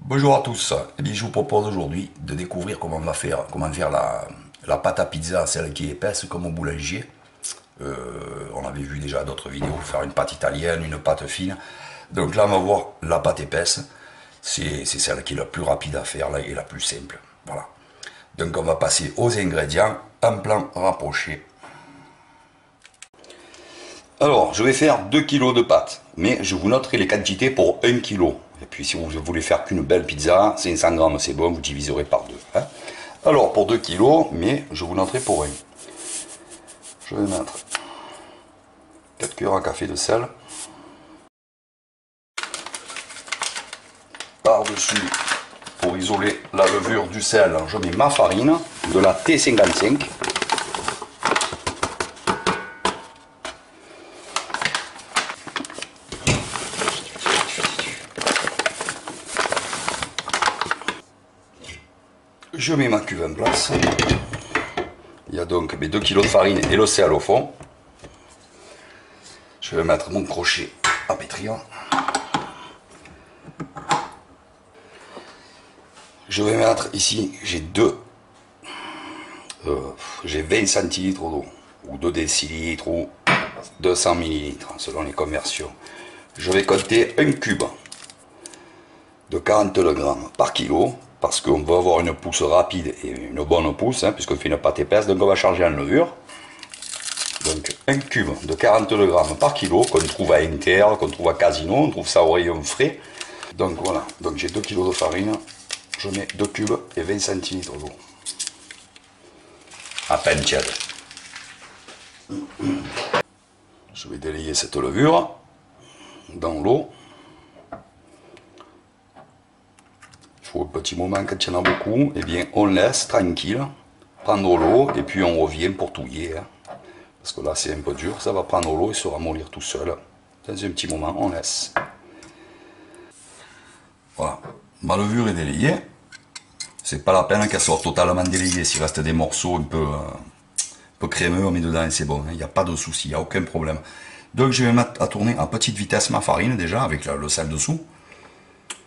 Bonjour à tous. Eh bien, je vous propose aujourd'hui de découvrir comment faire la pâte à pizza, celle qui est épaisse comme au boulanger. On avait vu déjà d'autres vidéos, faire une pâte italienne, une pâte fine. Donc là, on va voir la pâte épaisse. C'est celle qui est la plus rapide à faire là, et la plus simple. Voilà. Donc on va passer aux ingrédients en plan rapproché. Alors, je vais faire 2 kg de pâte, mais je vous noterai les quantités pour 1 kg. Et puis si vous voulez faire qu'une belle pizza, 500 grammes c'est bon, vous diviserez par 2. Hein. Alors, pour 2 kg, mais je vous noterai pour 1. Je vais mettre 4 cuillères à café de sel. Par-dessus, pour isoler la levure du sel, je mets ma farine, de la T55. Je mets ma cuve en place. Il y a donc mes 2 kg de farine et le sel au fond. Je vais mettre mon crochet à pétrir. Je vais mettre ici, j'ai 20 centilitres d'eau, ou 2 décilitres, ou 200 millilitres, selon les conversions. Je vais compter un cube de 42 grammes par kilo, parce qu'on va avoir une pousse rapide et une bonne pousse, hein, puisqu'on fait une pâte épaisse, donc on va charger en levure. Donc un cube de 42 grammes par kilo, qu'on trouve à Inter, qu'on trouve à Casino, on trouve ça au rayon frais. Donc voilà, donc j'ai 2 kg de farine, je mets 2 cubes et 20 centilitres d'eau. À peine tiède. Je vais délayer cette levure dans l'eau. Il faut un petit moment, quand il y en a beaucoup, eh bien on laisse tranquille, prendre l'eau et puis on revient pour touiller. Hein. Parce que là c'est un peu dur, ça va prendre l'eau et se ramollir tout seul. Dans un petit moment, on laisse. Voilà, ma levure est délayée. C'est pas la peine qu'elle soit totalement délayée. S'il reste des morceaux un peu crémeux, on met dedans et c'est bon. Il n'y a pas de souci, il n'y a aucun problème. Donc je vais mettre à tourner à petite vitesse ma farine déjà, avec le sel dessous.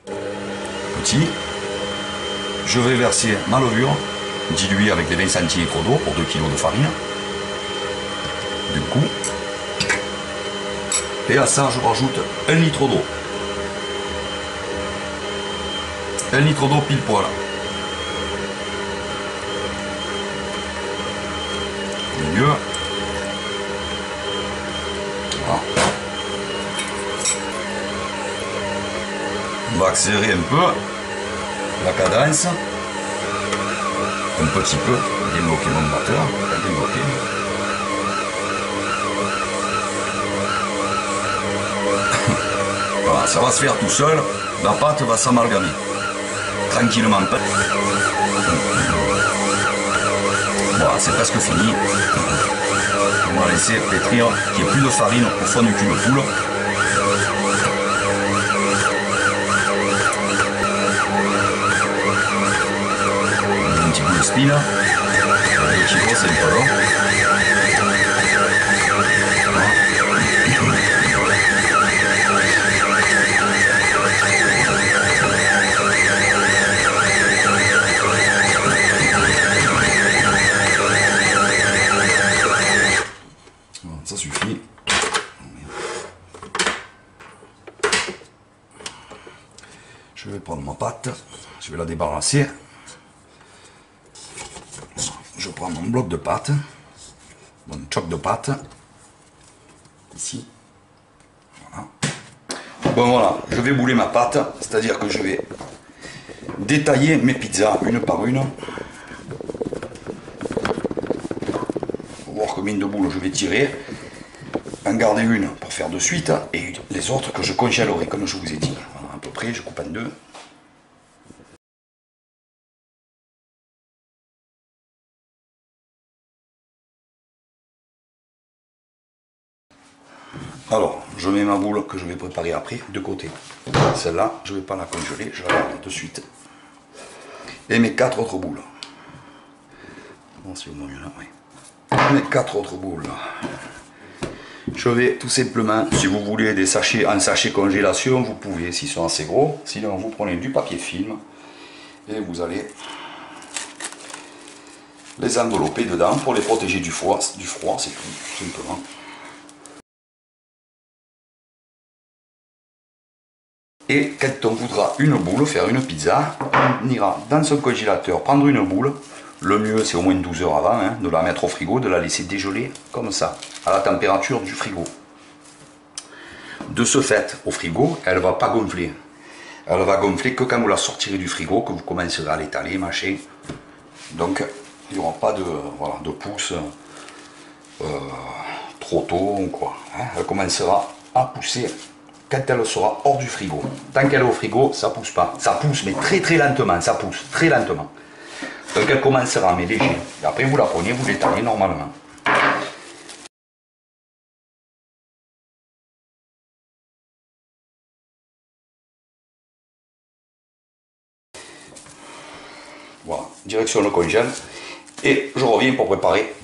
Petit. Je vais verser ma levure, diluée avec les 20 centilitres d'eau pour 2 kg de farine. Du coup. Et à ça, je rajoute 1 litre d'eau. 1 litre d'eau pile poil. Au milieu. Voilà. On va accélérer un peu la cadence. Un petit peu. Débloquer mon batteur. Débloquer. Voilà, ça va se faire tout seul. La pâte va s'amalgamer. Tranquillement. Voilà, c'est presque fini. On va laisser pétrir qu'il n'y ait plus de farine au fond du cube poule. Un petit peu de spin. Le kilo, c'est pas long. Ça suffit. Je vais prendre ma pâte, je vais la débarrasser. Je prends mon bloc de pâte, mon choc de pâte, ici. Voilà. Bon voilà, je vais bouler ma pâte, c'est-à-dire que je vais détailler mes pizzas une par une. Pour voir combien de boules je vais tirer. En garder une pour faire de suite et les autres que je congèlerai comme je vous ai dit. Voilà, à peu près, je coupe en deux. Alors, je mets ma boule que je vais préparer après de côté. Celle-là, je ne vais pas la congeler, je la garde de suite. Et mes 4 autres boules. Bon, c'est au moins là, oui. Mes 4 autres boules. Je vais tout simplement, si vous voulez des sachets en sachet congélation, vous pouvez, s'ils sont assez gros. Sinon, vous prenez du papier film et vous allez les envelopper dedans pour les protéger du froid, c'est tout simplement. Et quand on voudra une boule, faire une pizza, on ira dans son congélateur prendre une boule. Le mieux c'est au moins 12 heures avant, hein, de la mettre au frigo, de la laisser dégeler comme ça, à la température du frigo. De ce fait, au frigo, elle ne va pas gonfler. Elle va gonfler que quand vous la sortirez du frigo, que vous commencerez à l'étaler, machin. Donc il n'y aura pas de, voilà, de pousse trop tôt ou quoi. Hein. Elle commencera à pousser quand elle sera hors du frigo. Tant qu'elle est au frigo, ça pousse pas. Ça pousse, mais très très lentement, ça pousse très lentement. Donc elle commencera, mais léger. Et après vous la prenez, vous l'étalez normalement. Voilà, direction le congèle. Et je reviens pour préparer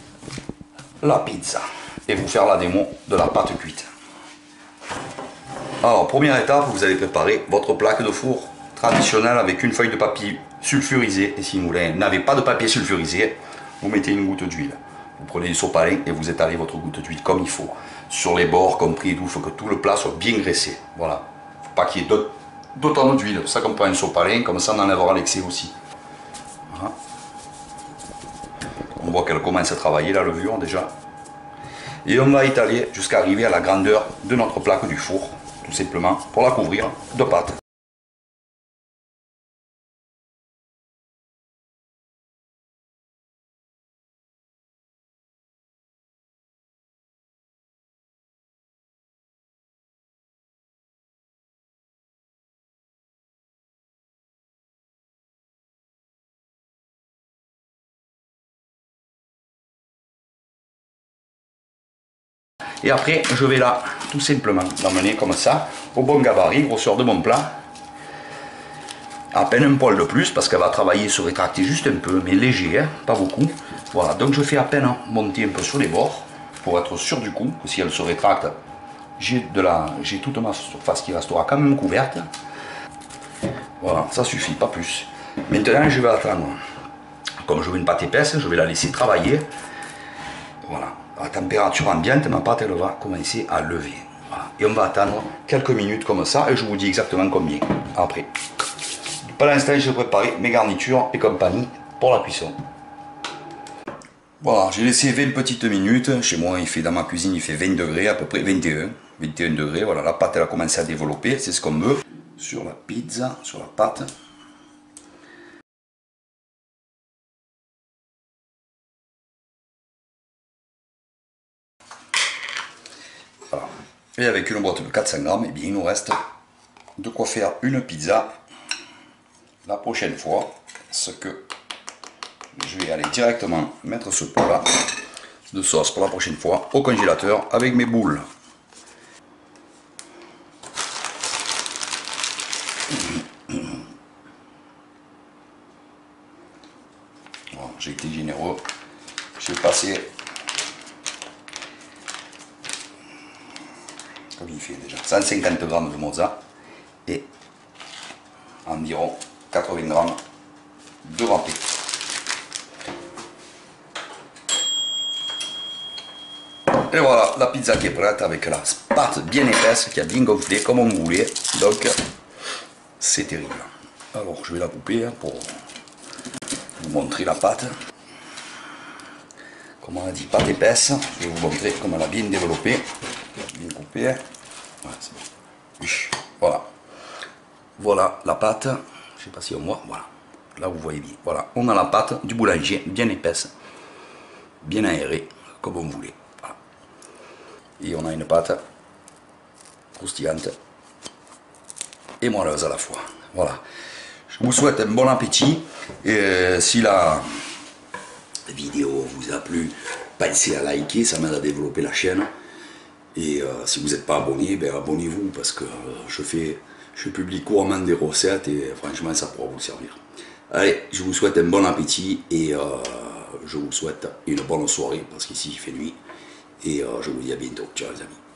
la pizza. Et vous faire la démo de la pâte cuite. Alors, première étape, vous allez préparer votre plaque de four traditionnelle avec une feuille de papier sulfurisé. Et si vous n'avez pas de papier sulfurisé, vous mettez une goutte d'huile. Vous prenez du sopalin et vous étalez votre goutte d'huile comme il faut. Sur les bords, compris, il faut que tout le plat soit bien graissé. Voilà. Il ne faut pas qu'il y ait d'autant d'huile. C'est pour ça qu'on prend un sopalin, comme ça on enlèvera l'excès aussi. Voilà. On voit qu'elle commence à travailler la levure déjà. Et on va étaler jusqu'à arriver à la grandeur de notre plaque du four, tout simplement, pour la couvrir de pâte. Et après, je vais là, tout simplement, l'emmener comme ça, au bon gabarit, grosseur de mon plat. À peine un poil de plus, parce qu'elle va travailler, se rétracter juste un peu, mais léger, hein, pas beaucoup. Voilà, donc je fais à peine monter un peu sur les bords, pour être sûr du coup, que si elle se rétracte, j'ai toute ma surface qui restera quand même couverte. Voilà, ça suffit, pas plus. Maintenant, je vais attendre. Comme je veux une pâte épaisse, je vais la laisser travailler. Voilà. À température ambiante, ma pâte elle va commencer à lever. Voilà. Et on va attendre quelques minutes comme ça et je vous dis exactement combien après. Pour l'instant, je vais préparer mes garnitures et compagnie pour la cuisson. Voilà, j'ai laissé 20 petites minutes. Chez moi, dans ma cuisine, il fait 20 degrés, à peu près 21 degrés. Voilà, la pâte elle a commencé à développer, c'est ce qu'on veut. Sur la pizza, sur la pâte. Voilà. Et avec une boîte de 400 grammes, eh bien, il nous reste de quoi faire une pizza la prochaine fois. Ce que je vais aller directement mettre ce plat de sauce pour la prochaine fois au congélateur avec mes boules. Bon, j'ai été généreux, j'ai passé, comme il fait déjà, 150 grammes de mozza et environ 80 grammes de râpé. Et voilà, la pizza qui est prête avec la pâte bien épaisse qui a bien gonflé comme on voulait. Donc, c'est terrible. Alors, je vais la couper pour vous montrer la pâte. Comme on a dit, pâte épaisse. Je vais vous montrer comment elle a bien développé. Bien coupé. Voilà, c'est bon. Voilà. Voilà la pâte. Je ne sais pas si on voit. Voilà. Là, vous voyez bien. Voilà. On a la pâte du boulanger, bien épaisse, bien aérée, comme on voulait. Voilà. Et on a une pâte croustillante et moelleuse à la fois. Voilà. Je vous souhaite un bon appétit. Et si la vidéo vous a plu, pensez à liker, ça m'aide à développer la chaîne. Et si vous n'êtes pas abonné, ben abonnez-vous parce que je publie couramment des recettes et franchement ça pourra vous servir. Allez, je vous souhaite un bon appétit et je vous souhaite une bonne soirée parce qu'ici il fait nuit. Et je vous dis à bientôt. Ciao les amis.